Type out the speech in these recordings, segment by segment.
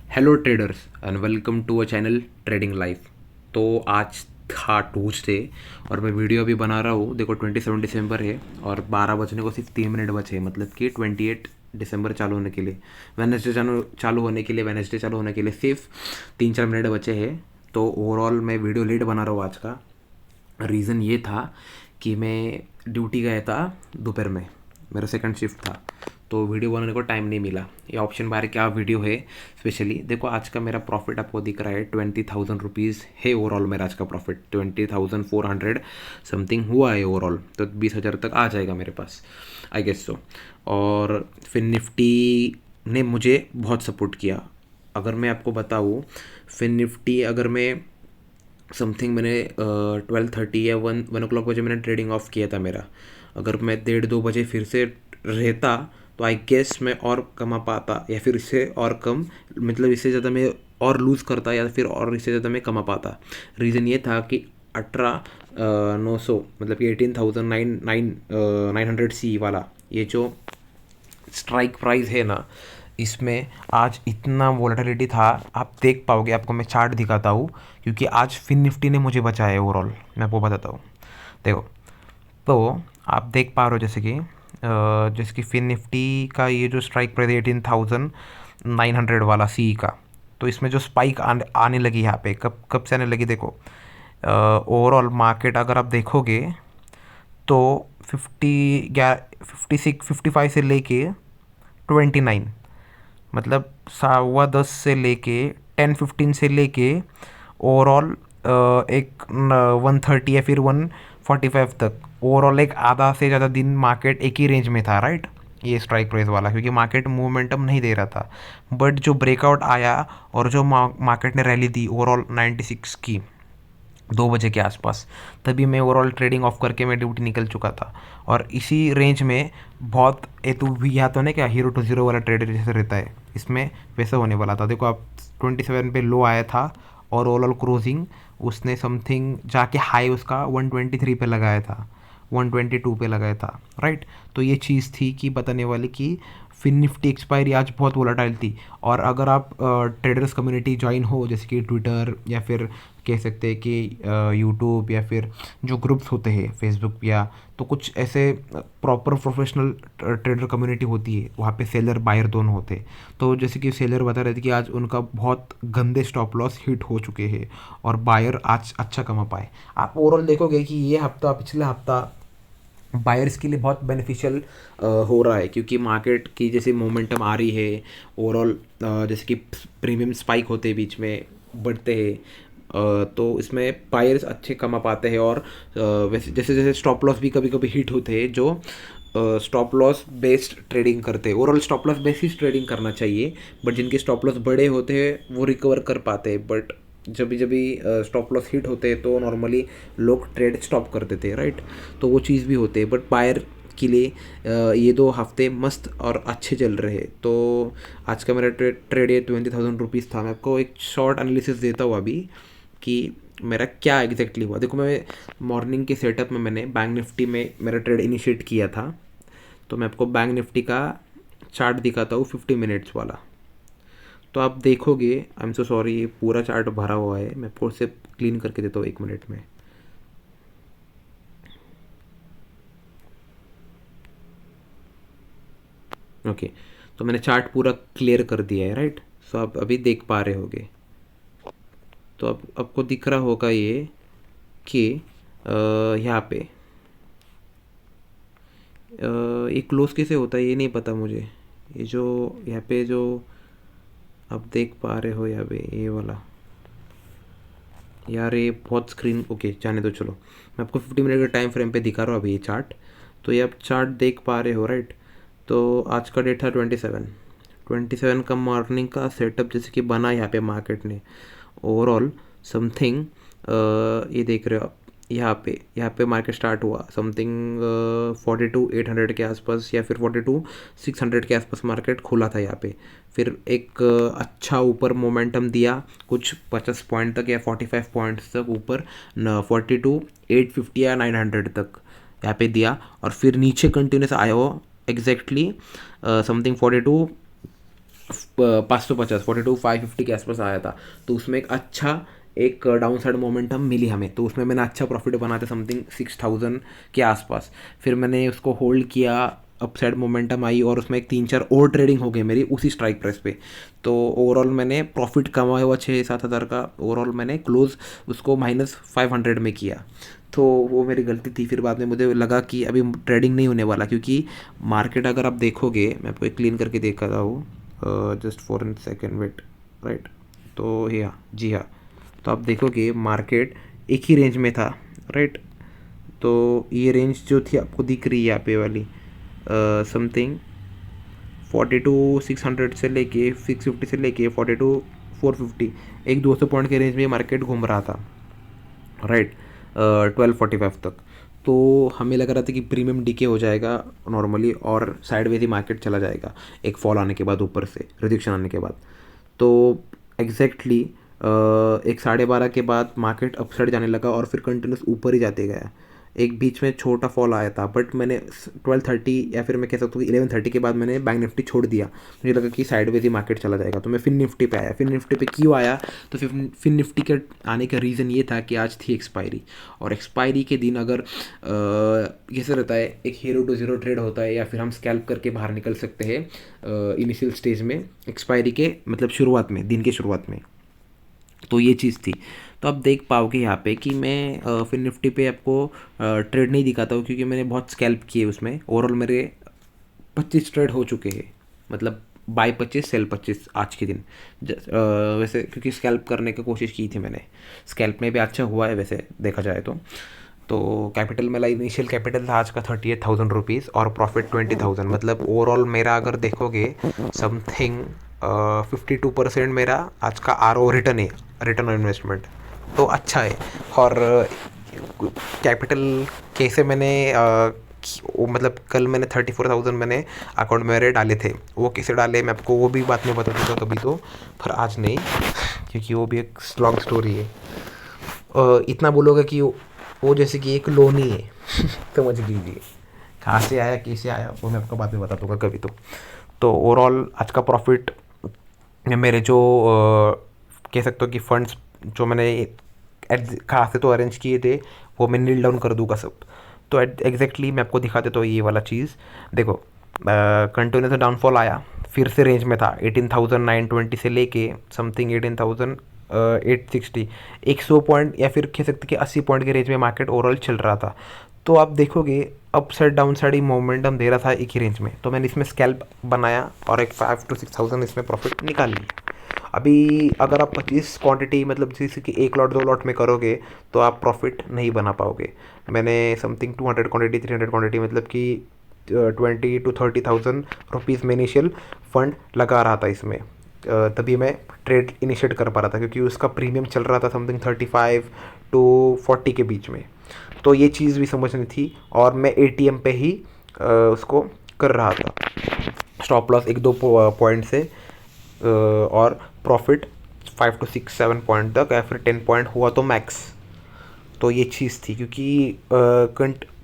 Hello traders and welcome to a channel trading life. तो आज था ट्यूसडे और मैं वीडियो अभी बना रहा हूँ। देखो 27 दिसंबर है और 12 बजने को सिर्फ 3 मिनट बचे हैं, मतलब कि 28 दिसंबर चालू होने के लिए, वेनसडे चालू होने के लिए सिर्फ 3-4 मिनट बचे हैं। तो ओवरऑल मैं वीडियो लेट बना रहा हूँ आज का। रीज़न ये था कि मैं ड्यूटी गया था दोपहर में, मेरा सेकंड शिफ्ट था, तो वीडियो बनाने को टाइम नहीं मिला। ये ऑप्शन बार क्या वीडियो है स्पेशली देखो। आज का मेरा प्रॉफिट आपको दिख रहा है 20,000 रुपीज़ है ओवरऑल। मेरा आज का प्रॉफिट 20,400 समथिंग हुआ है ओवरऑल, तो 20,000 तक आ जाएगा मेरे पास, आई गेस सो। और फिर निफ्टी ने मुझे बहुत सपोर्ट किया। अगर मैं आपको बताऊँ, फिर निफ्टी अगर मैं समथिंग मैंने 12:30 या 1 o'clock बजे मैंने ट्रेडिंग ऑफ किया था मेरा। अगर मैं 1:30-2 बजे फिर से रहता तो आई गेस मैं और कमा पाता, या फिर इससे और कम, मतलब इससे ज़्यादा मैं और लूज़ करता, या फिर और इससे ज़्यादा मैं कमा पाता। रीज़न ये था कि 18,900 मतलब कि 18,900 वाला ये जो स्ट्राइक प्राइस है ना, इसमें आज इतना वोलेटिलिटी था। आप देख पाओगे, आपको मैं चार्ट दिखाता हूँ, क्योंकि आज फिन निफ्टी ने मुझे बचाया है ओवरऑल। मैं आपको बताता हूँ, देखो। तो आप देख पा रहे हो जैसे कि फिन निफ्टी का ये जो स्ट्राइक प्राइस 18,900 वाला सी का, तो इसमें जो स्पाइक आने लगी यहाँ पे, कब कब से आने लगी देखो। ओवरऑल मार्केट अगर आप देखोगे तो 55 से लेके 29, मतलब 9:15 से लेके 10:15 से लेके ओवरऑल एक 1:30 या फिर 1:45 तक, ओवरऑल एक आधा से ज़्यादा दिन मार्केट एक ही रेंज में था, राइट। ये स्ट्राइक प्राइस वाला, क्योंकि मार्केट मोमेंटम नहीं दे रहा था। बट जो ब्रेकआउट आया और जो मार्केट ने रैली दी ओवरऑल 96 की 2 बजे के आसपास, तभी मैं ओवरऑल ट्रेडिंग ऑफ करके मैं ड्यूटी निकल चुका था। और इसी रेंज में बहुत ए तो भी यहाँ तो नहीं क्या, हीरो टू ज़ीरो वाला ट्रेडर जैसे रहता है, इसमें वैसा होने वाला था। देखो आप 27 पे लो आया था और ओवरऑल क्रोजिंग उसने समथिंग जाके हाई उसका 123 पे लगाया था, 122 पे लगाया था, राइट। तो ये चीज़ थी कि बताने वाली कि फिन निफ्टी एक्सपायरी आज बहुत वोलाटाइल थी। और अगर आप ट्रेडर्स कम्युनिटी ज्वाइन हो, जैसे कि ट्विटर या फिर कह सकते हैं कि यूट्यूब, या फिर जो ग्रुप्स होते हैं फेसबुक, या तो कुछ ऐसे प्रॉपर प्रोफेशनल ट्रेडर कम्युनिटी होती है, वहाँ पे सेलर बायर दोनों होते हैं। तो जैसे कि सेलर बता रहे थे कि आज उनका बहुत गंदे स्टॉप लॉस हिट हो चुके हैं और बायर आज अच्छा कमा पाए। आप ओवरऑल देखोगे कि ये हफ्ता, पिछला हफ्ता बायर्स के लिए बहुत बेनिफिशियल हो रहा है, क्योंकि मार्केट की जैसे मोमेंटम आ रही है ओवरऑल। जैसे कि प्रीमियम स्पाइक होते हैं, बीच में बढ़ते हैं, तो इसमें बायर्स अच्छे कमा पाते हैं। और वैसे जैसे जैसे स्टॉप लॉस भी कभी कभी हिट होते हैं, जो स्टॉप लॉस बेस्ड ट्रेडिंग करते हैं। Overall stop loss basis trading करना चाहिए, बट जिनके स्टॉप लॉस बड़े होते हैं वो रिकवर कर पाते हैं। बट जब भी स्टॉप लॉस हिट होते हैं तो नॉर्मली लोग ट्रेड स्टॉप कर देते हैं, राइट। तो वो चीज़ भी होते हैं, बट बायर के लिए ये 2 हफ्ते मस्त और अच्छे चल रहे हैं। तो आज का मेरा ट्रेड ये 20,000 रुपीज़ था। मैं आपको एक शॉर्ट एनालिसिस देता हूँ अभी कि मेरा क्या एग्जैक्टली हुआ। देखो, मैं मॉर्निंग के सेटअप में मैंने बैंक निफ्टी में मेरा ट्रेड इनिशिएट किया था। तो मैं आपको बैंक निफ्टी का चार्ट दिखाता हूँ 50 मिनट्स वाला। तो आप देखोगे, आई एम सो सॉरी, ये पूरा चार्ट भरा हुआ है, मैं आपको सिर्फ क्लीन करके देता हूँ 1 मिनट में। ओके, तो मैंने चार्ट पूरा क्लियर कर दिया है, राइट। सो आप अभी देख पा रहे होगे, तो अब आपको दिख रहा होगा ये कि यहाँ पे ये क्लोज कैसे होता है ये नहीं पता मुझे। ये जो यहाँ पे जो आप देख पा रहे हो यहाँ पे ये वाला, यार ये बहुत स्क्रीन, ओके जाने दो, चलो मैं आपको 50 मिनट के टाइम फ्रेम पे दिखा रहा हूँ अभी ये चार्ट। तो ये आप चार्ट देख पा रहे हो, राइट। तो आज का डेट था 27 का मॉर्निंग का सेटअप जैसे कि बना यहाँ पे मार्केट ने ओवरऑल समथिंग, ये देख रहे हो आप, यहाँ पे मार्केट स्टार्ट हुआ समथिंग 42,800 के आसपास, या फिर 42,600 के आसपास मार्केट खुला था यहाँ पे। फिर एक अच्छा ऊपर मोमेंटम दिया, कुछ 50 पॉइंट तक या 45 पॉइंट्स तक ऊपर, 42,850 या 900 तक यहाँ पे दिया। और फिर नीचे कंटिन्यूस आया हो एग्जैक्टली समथिंग 42 550 42,550 के आसपास आया था। तो उसमें एक डाउन साइड मोमेंटम मिली हमें, तो उसमें मैंने अच्छा प्रॉफिट बना था समथिंग 6,000 के आसपास। फिर मैंने उसको होल्ड किया, अपसाइड मोमेंटम आई और उसमें एक 3-4 और ट्रेडिंग हो गई मेरी उसी स्ट्राइक प्राइस पे। तो ओवरऑल मैंने प्रॉफिट कमाया हुआ 6-7 हज़ार का, ओवरऑल मैंने क्लोज उसको -500 में किया। तो वो मेरी गलती थी। फिर बाद में मुझे लगा कि अभी ट्रेडिंग नहीं होने वाला, क्योंकि मार्केट अगर आप देखोगे, मैं आपको एक क्लीन करके देख रहा हूँ, just for an second wait, right. तो या जी हाँ, तो आप देखोगे मार्केट एक ही रेंज में था, राइट। तो ये रेंज जो थी आपको दिख रही है यहाँ पे वाली, समथिंग 42,600 से लेके 650 से लेके 42,450, एक 200 पॉइंट के रेंज में मार्केट घूम रहा था, राइट। 1245 तक। तो हमें लग रहा था कि प्रीमियम डीके हो जाएगा नॉर्मली और साइडवेज ही मार्केट चला जाएगा एक फॉल आने के बाद, ऊपर से रिजेक्शन आने के बाद। तो एग्जैक्टली एक 12:30 के बाद मार्केट अपसाइड जाने लगा और फिर कंटिन्यूस ऊपर ही जाते गया। एक बीच में छोटा फॉल आया था, बट मैंने 12:30 या फिर मैं कह सकता हूँ कि 11:30 के बाद मैंने बैंक निफ्टी छोड़ दिया। मुझे लगा कि साइडवेज ही मार्केट चला जाएगा, तो मैं फिन निफ्टी पे आया। फिन निफ्टी पे क्यों आया? तो फिन निफ्टी के आने का रीज़न ये था कि आज थी एक्सपायरी, और एक्सपायरी के दिन अगर कैसे रहता है, एक हीरो टू ज़ीरो ट्रेड होता है या फिर हम स्कैल्प करके बाहर निकल सकते हैं इनिशियल स्टेज में, एक्सपायरी के मतलब शुरुआत में, दिन के शुरुआत में। तो ये चीज़ थी। तो आप देख पाओगे यहाँ पे कि मैं फिर निफ्टी पे आपको ट्रेड नहीं दिखाता हूँ, क्योंकि मैंने बहुत स्कैल्प किए उसमें। ओवरऑल मेरे 25 ट्रेड हो चुके हैं, मतलब बाय 25 सेल 25 आज के दिन। वैसे क्योंकि स्कैल्प करने की कोशिश की थी मैंने, स्कैल्प में भी अच्छा हुआ है वैसे देखा जाए तो कैपिटल मेरा इनिशियल कैपिटल था आज का 38,000 रुपीज़ और प्रॉफिट 20,000, मतलब ओवरऑल मेरा अगर देखोगे समथिंग 52% मेरा आज का RO रिटर्न है, रिटर्न ऑन इन्वेस्टमेंट। तो अच्छा है। और कैपिटल कैसे मैंने वो मतलब कल मैंने 34,000 मैंने अकाउंट में मेरे डाले थे, वो कैसे डाले मैं आपको वो भी बात में बता दूंगा कभी तो, पर आज नहीं, क्योंकि वो भी एक लॉन्ग स्टोरी है। इतना बोलोगे कि वो जैसे कि एक लोन ही है समझ लीजिए। कहाँ से आया कैसे आया वो मैं आपको बाद में बता दूंगा कभी तो ओवरऑल आज का प्रॉफिट मेरे जो कह सकते हो कि फंड्स जो मैंने कहाँ से तो अरेंज किए थे, वो मैं नील डाउन कर दूंगा सब। तो एग्जैक्टली मैं आपको दिखा देता हूँ ये वाला चीज़। देखो कंटिन्यूस डाउनफॉल आया, फिर से रेंज में था 18,920 से लेके समथिंग 18,860, 100 पॉइंट या फिर कह सकते कि 80 पॉइंट के रेंज में मार्केट ओवरऑल चल रहा था। तो आप देखोगे अप साइड डाउन साइड ही मोमेंटम दे रहा था एक ही रेंज में, तो मैंने इसमें स्कैल्प बनाया और एक 5 to 6 थाउजेंड इसमें प्रॉफिट निकाल लिया। अभी अगर आप 25 क्वांटिटी मतलब जैसे कि 1 लॉट 2 लॉट में करोगे तो आप प्रॉफिट नहीं बना पाओगे। मैंने समथिंग 200 क्वांटिटी 300 क्वांटिटी मतलब कि 20 to 30,000 रुपीज़ में इनिशियल फंड लगा रहा था इसमें। तभी मैं ट्रेड इनिशिएट कर पा रहा था, क्योंकि उसका प्रीमियम चल रहा था समथिंग 35 to 40 के बीच में। तो ये चीज़ भी समझनी थी, और मैं ATM पे ही उसको कर रहा था, स्टॉप लॉस 1-2 पॉइंट से, और प्रॉफिट 5 to 6-7 पॉइंट तक या फिर 10 पॉइंट हुआ तो मैक्स। तो ये चीज़ थी, क्योंकि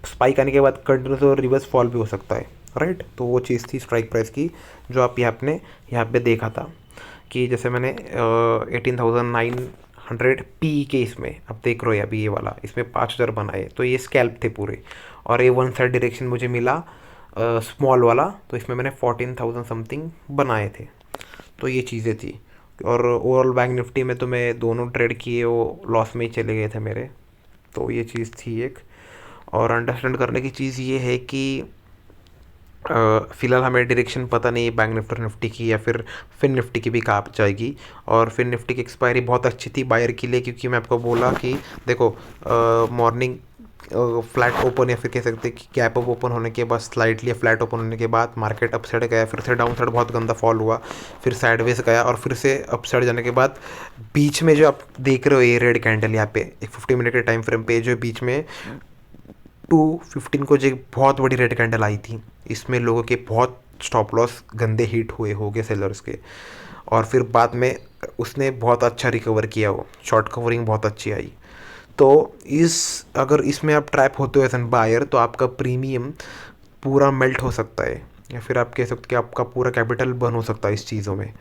स्पाइक आने के बाद कंटिन्यूस और रिवर्स फॉल भी हो सकता है, राइट। तो वो चीज़ थी स्ट्राइक प्राइस की, जो आप यहाँ पे देखा था कि जैसे मैंने 18,900 के इसमें अब देख रहे हो अभी ये वाला, इसमें 5,000 बनाए, तो ये स्कैल्प थे पूरे। और ये वन साइड डायरेक्शन मुझे मिला स्मॉल वाला, तो इसमें मैंने 14,000 समथिंग बनाए थे। तो ये चीज़ें थी। और ओवरऑल बैंक निफ्टी में तो मैं दोनों ट्रेड किए वो लॉस में ही चले गए थे मेरे। तो ये चीज़ थी एक। और अंडरस्टैंड करने की चीज़ ये है कि फ़िलहाल हमें डायरेक्शन पता नहीं है बैंक निफ्टी की या फिर फिन निफ्टी की भी कहाँ जाएगी। और फिन निफ्टी की एक्सपायरी बहुत अच्छी थी बायर के लिए, क्योंकि मैं आपको बोला कि देखो मॉर्निंग फ्लैट ओपन या फिर कह सकते हैं कि गैप अप ओपन होने के बाद स्लाइटली फ्लैट ओपन होने के बाद मार्केट अप साइड गया, फिर से डाउन साइड बहुत गंदा फॉल हुआ, फिर साइडवेज गया और फिर से अप साइड जाने के बाद बीच में जो आप देख रहे हो ये रेड कैंडल यहाँ पे एक 50 मिनट के टाइम फ्रेम पे जो बीच में 2:15 को जो एक बहुत बड़ी रेड कैंडल आई थी, इसमें लोगों के बहुत स्टॉप लॉस गंदे हिट हुए होंगे सेलर्स के। और फिर बाद में उसने बहुत अच्छा रिकवर किया, वो शॉर्ट कवरिंग बहुत अच्छी आई। तो अगर इसमें आप ट्रैप होते हो एज एन बायर, तो आपका प्रीमियम पूरा मेल्ट हो सकता है। या फिर आप कह सकते कि आपका पूरा कैपिटल बर्न हो सकता है इस चीज़ों में।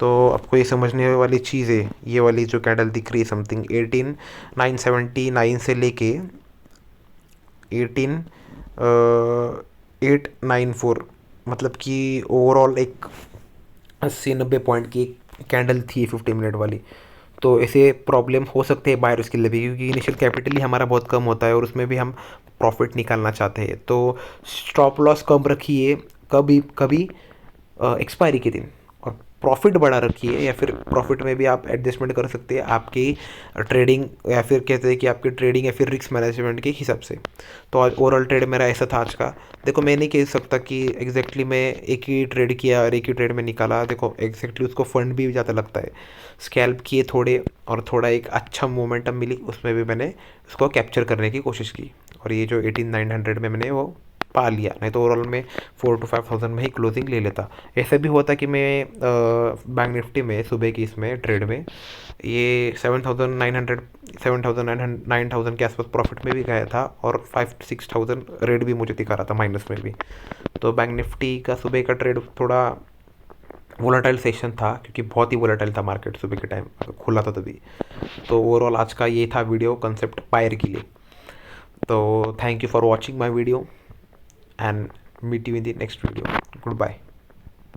तो आपको ये समझने वाली चीज़ है, ये वाली जो कैंडल दिख रही है समथिंग 18,979 से लेके 18,894, मतलब कि ओवरऑल एक 80-90 पॉइंट की कैंडल थी 50 मिनट वाली। तो ऐसे प्रॉब्लम हो सकते हैं बायर्स के लिए भी, क्योंकि इनिशियल कैपिटल ही हमारा बहुत कम होता है और उसमें भी हम प्रॉफिट निकालना चाहते हैं। तो स्टॉप लॉस कम रखिए कभी कभी एक्सपायरी के दिन, और प्रॉफिट बढ़ा रखिए, या फिर प्रॉफिट में भी आप एडजस्टमेंट कर सकते हैं आपकी ट्रेडिंग, या फिर कहते हैं कि आपकी ट्रेडिंग या फिर रिस्क मैनेजमेंट के हिसाब से। तो आज ओवरऑल ट्रेड मेरा ऐसा था आज का। देखो मैं नहीं कह सकता कि एग्जैक्टली मैं एक ही ट्रेड किया और एक ही ट्रेड में निकाला, देखो एग्जैक्टली उसको फंड भी ज़्यादा लगता है। स्कैल्प किए थोड़े, और थोड़ा एक अच्छा मोमेंटम मिली, उसमें भी मैंने उसको कैप्चर करने की कोशिश की, और ये जो 18,900 में मैंने वो पा लिया। नहीं तो ओवरऑल में 4 to 5 thousand में ही क्लोजिंग ले लेता। ऐसा भी होता कि मैं बैंक निफ्टी में सुबह की इसमें ट्रेड में ये 7,900 7,900 के आसपास प्रॉफिट में भी गया था, और 5 to 6 thousand रेड भी मुझे दिखा रहा था माइनस में भी। तो बैंक निफ्टी का सुबह का ट्रेड थोड़ा वोलाटाइल सेशन था, क्योंकि बहुत ही वोलाटाइल था मार्केट सुबह के टाइम खुला था तभी। तो ओवरऑल आज का ये था वीडियो कंसेप्ट पायर के लिए। तो thank you for watching my video, and meet you in the next video. Goodbye.